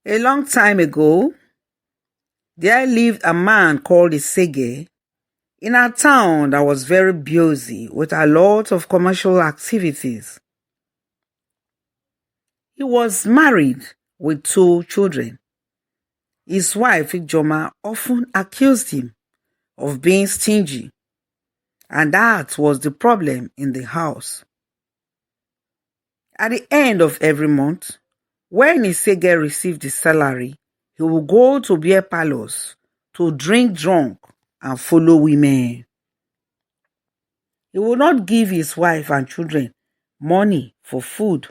A long time ago, there lived a man called Isege in a town that was very busy with a lot of commercial activities. He was married with 2 children. His wife, Ijoma, often accused him of being stingy, and that was the problem in the house. At the end of every month, when Isege received his salary, he would go to beer parlors to drink drunk and follow women. He would not give his wife and children money for food.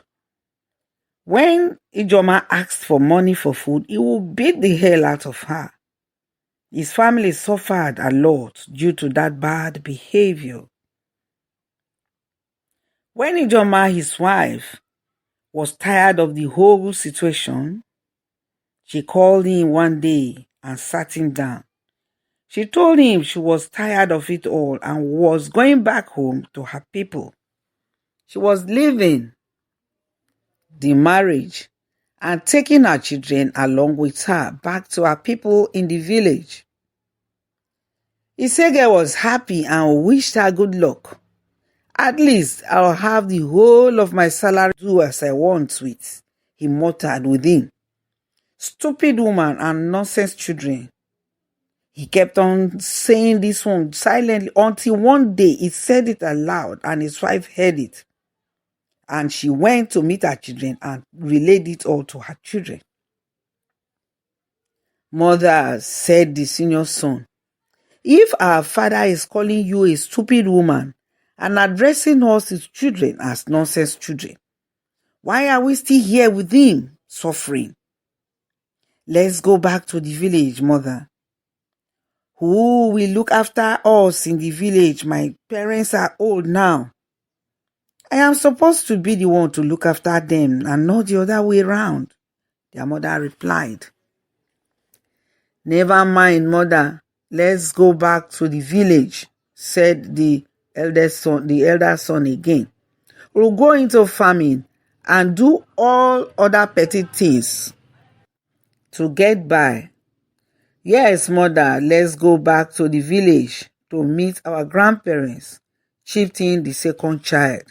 When Ijoma asked for money for food, he would beat the hell out of her. His family suffered a lot due to that bad behavior. When Ijoma, his wife, was tired of the whole situation, she called him one day and sat him down. She told him she was tired of it all and was going back home to her people. She was leaving the marriage and taking her children along with her back to her people in the village. Isege was happy and wished her good luck. At least I'll have the whole of my salary to do as I want with, he muttered within. Stupid woman and nonsense children. He kept on saying this one silently until one day he said it aloud and his wife heard it. And she went to meet her children and relayed it all to her children. Mother, said the senior son, if our father is calling you a stupid woman and addressing us his children as nonsense children, why are we still here with him, suffering? Let's go back to the village, mother. Who will look after us in the village? My parents are old now. I am supposed to be the one to look after them and not the other way round, their mother replied. Never mind, mother. Let's go back to the village, said the elder son again. We'll go into farming and do all other petty things to get by. Yes, mother, let's go back to the village to meet our grandparents, chipped in the second child.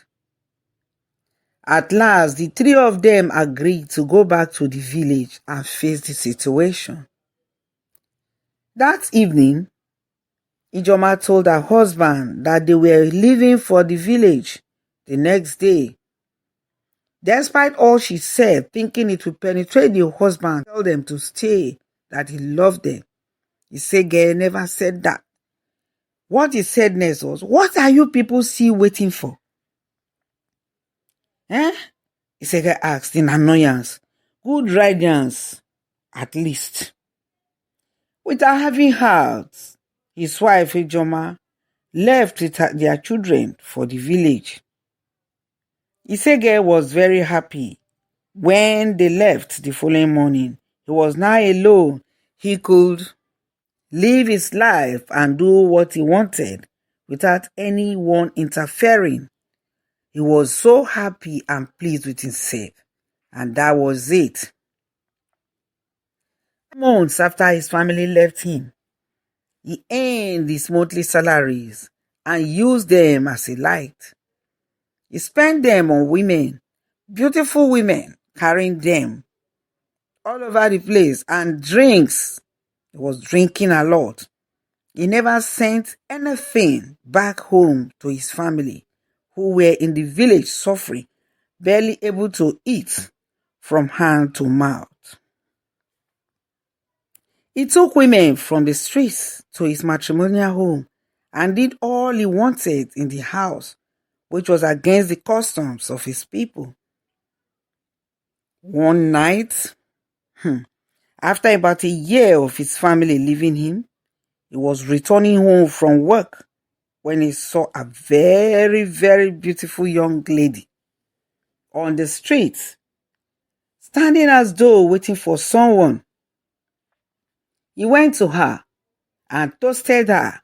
At last, the 3 of them agreed to go back to the village and face the situation. That evening, Ijoma told her husband that they were leaving for the village the next day. Despite all she said, thinking it would penetrate the husband, tell them to stay, that he loved them. Isege never said that. What he said next was, what are you people still waiting for? Isege asked in annoyance. Good riddance, at least. With a heavy heart, his wife Ijoma left with their children for the village. Isege was very happy when they left the following morning. He was now alone. He could live his life and do what he wanted without anyone interfering. He was so happy and pleased with himself, and that was it. Months after his family left him, he earned his monthly salaries and used them as he liked. He spent them on women, beautiful women, carrying them all over the place, and drinks. He was drinking a lot. He never sent anything back home to his family, who were in the village suffering, barely able to eat from hand to mouth. He took women from the streets to his matrimonial home and did all he wanted in the house, which was against the customs of his people. One night, after about a year of his family leaving him, he was returning home from work when he saw a very, very beautiful young lady on the street, standing as though waiting for someone. He went to her and toasted her.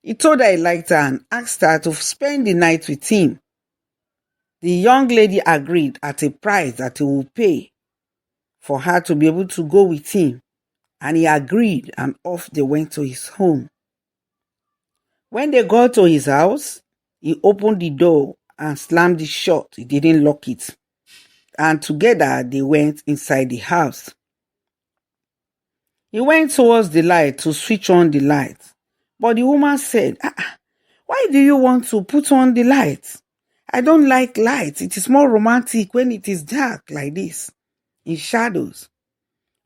He told her he liked her and asked her to spend the night with him. The young lady agreed at a price that he would pay. for her to be able to go with him, and he agreed, and off they went to his home. When they got to his house, he opened the door and slammed it shut. He didn't lock it. And together they went inside the house. He went towards the light to switch on the light. But the woman said, why do you want to put on the light? I don't like light. It is more romantic when it is dark like this, in shadows.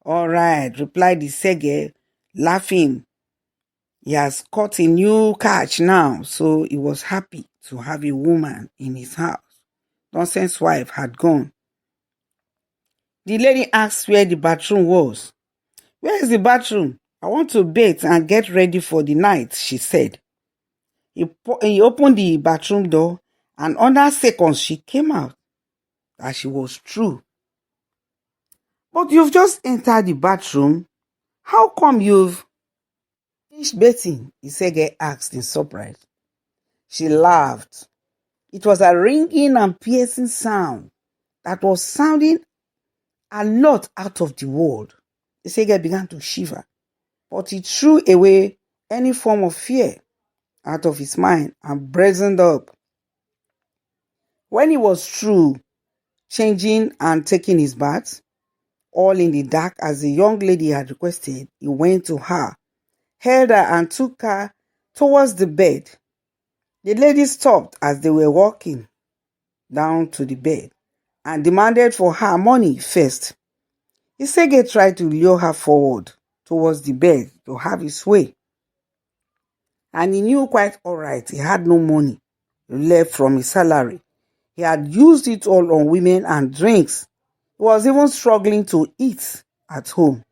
All right, replied Isege, laughing. He has caught a new catch now, so he was happy to have a woman in his house. Nonsense wife had gone. The lady asked where the bathroom was. Where is the bathroom? I want to bathe and get ready for the night, she said. He opened the bathroom door, and under seconds she came out. That she was true. But you've just entered the bathroom. How come you've finished bathing? Isege asked in surprise. She laughed. It was a ringing and piercing sound that was sounding a lot out of the world. Isege began to shiver, but he threw away any form of fear out of his mind and brazened up. When he was through changing and taking his bath, all in the dark as the young lady had requested, he went to her, held her and took her towards the bed. The lady stopped as they were walking down to the bed and demanded for her money first. Isege tried to lure her forward towards the bed to have his way. And he knew quite all right he had no money left from his salary. He had used it all on women and drinks. He was even struggling to eat at home.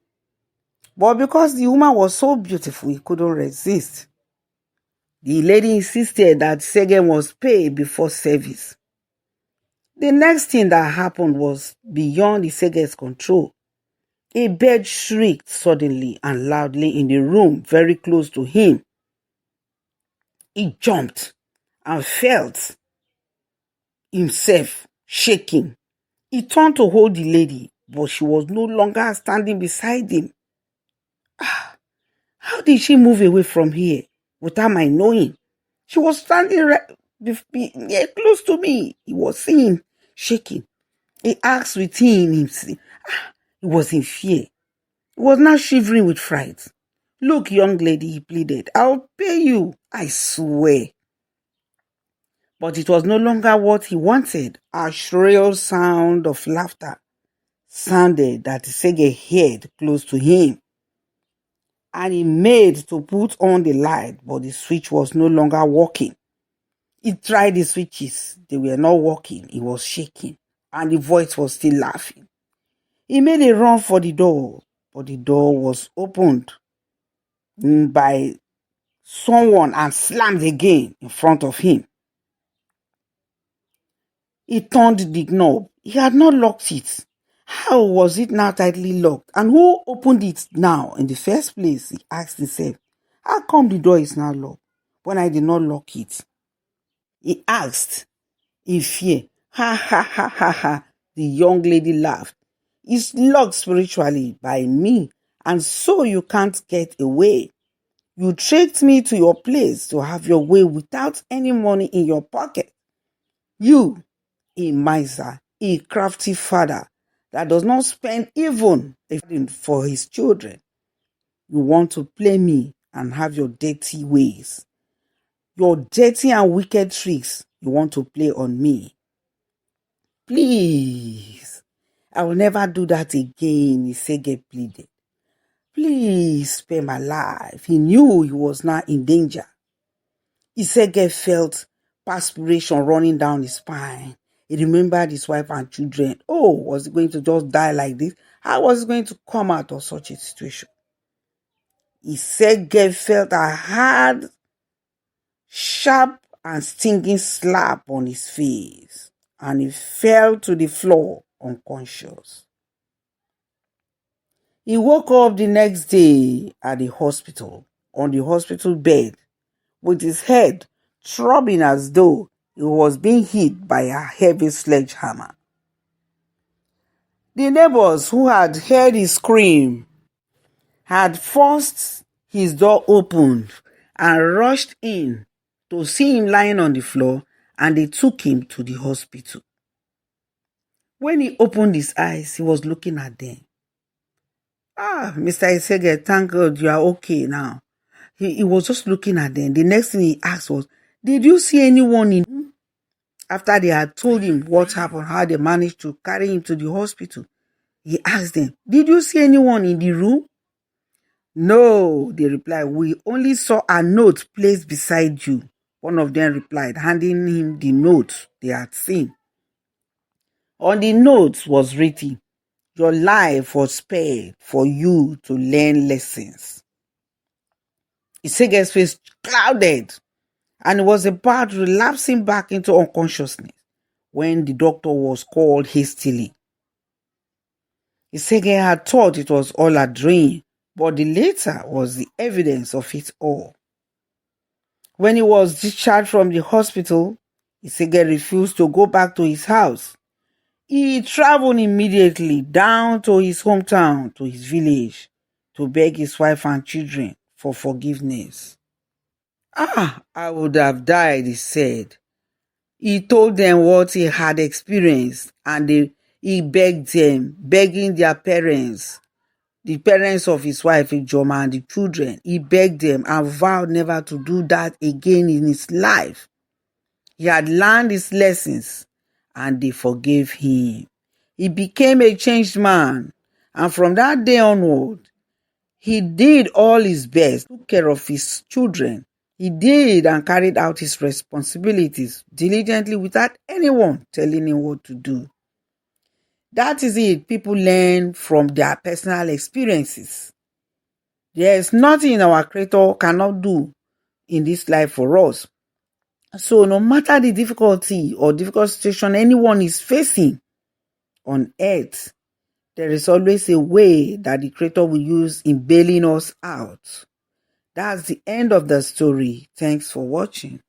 But because the woman was so beautiful, he couldn't resist. The lady insisted that Isege must pay before service. The next thing that happened was beyond Isege's control. A bird shrieked suddenly and loudly in the room very close to him. He jumped and felt himself shaking. He turned to hold the lady, but she was no longer standing beside him. How did she move away from here without my knowing? She was standing right close to me. He was seeing shaking. He asked within himself. He was in fear. He was now shivering with fright. Look, young lady, he pleaded, I'll pay you, I swear. But it was no longer what he wanted. A shrill sound of laughter sounded that Isege heard close to him. And he made to put on the light, but the switch was no longer working. He tried the switches. They were not working. He was shaking. And the voice was still laughing. He made a run for the door, but the door was opened by someone and slammed again in front of him. He turned the knob. He had not locked it. How was it now tightly locked? And who opened it now in the first place? He asked himself. How come the door is now locked when I did not lock it? He asked in fear. Ha ha ha ha ha. The young lady laughed. It's locked spiritually by me, and so you can't get away. You tricked me to your place to have your way without any money in your pocket. You, a miser, a crafty father that does not spend even for his children. You want to play me and have your dirty ways. Your dirty and wicked tricks you want to play on me. Please, I will never do that again, Isege pleaded. Please spare my life. He knew he was now in danger. Isege felt perspiration running down his spine. He remembered his wife and children. Oh, was he going to just die like this? How was he going to come out of such a situation? Isege felt a hard, sharp and stinging slap on his face, and he fell to the floor unconscious. He woke up the next day at the hospital, on the hospital bed, with his head throbbing as though he was being hit by a heavy sledgehammer. The neighbors who had heard his scream had forced his door open and rushed in to see him lying on the floor, and they took him to the hospital. When he opened his eyes, he was looking at them. Mr. Isege, thank God you are okay now. He was just looking at them. The next thing he asked was, did you see anyone in? After they had told him what happened, how they managed to carry him to the hospital, he asked them, did you see anyone in the room? No, they replied, we only saw a note placed beside you. One of them replied, handing him the note they had seen. On the note was written, your life was spared for you to learn lessons. Isege's face clouded, and he was about relapsing back into unconsciousness when the doctor was called hastily. Isege had thought it was all a dream, but the later was the evidence of it all. When he was discharged from the hospital, Isege refused to go back to his house. He traveled immediately down to his hometown, to his village, to beg his wife and children for forgiveness. I would have died, he said. He told them what he had experienced, and he begged them, begging their parents, the parents of his wife, Ijoma, and the children. He begged them and vowed never to do that again in his life. He had learned his lessons, and they forgave him. He became a changed man, and from that day onward, he did all his best, took care of his children. He did and carried out his responsibilities diligently without anyone telling him what to do. That is it. People learn from their personal experiences. There is nothing our Creator cannot do in this life for us. So no matter the difficulty or difficult situation anyone is facing on earth, there is always a way that the Creator will use in bailing us out. That's the end of the story. Thanks for watching.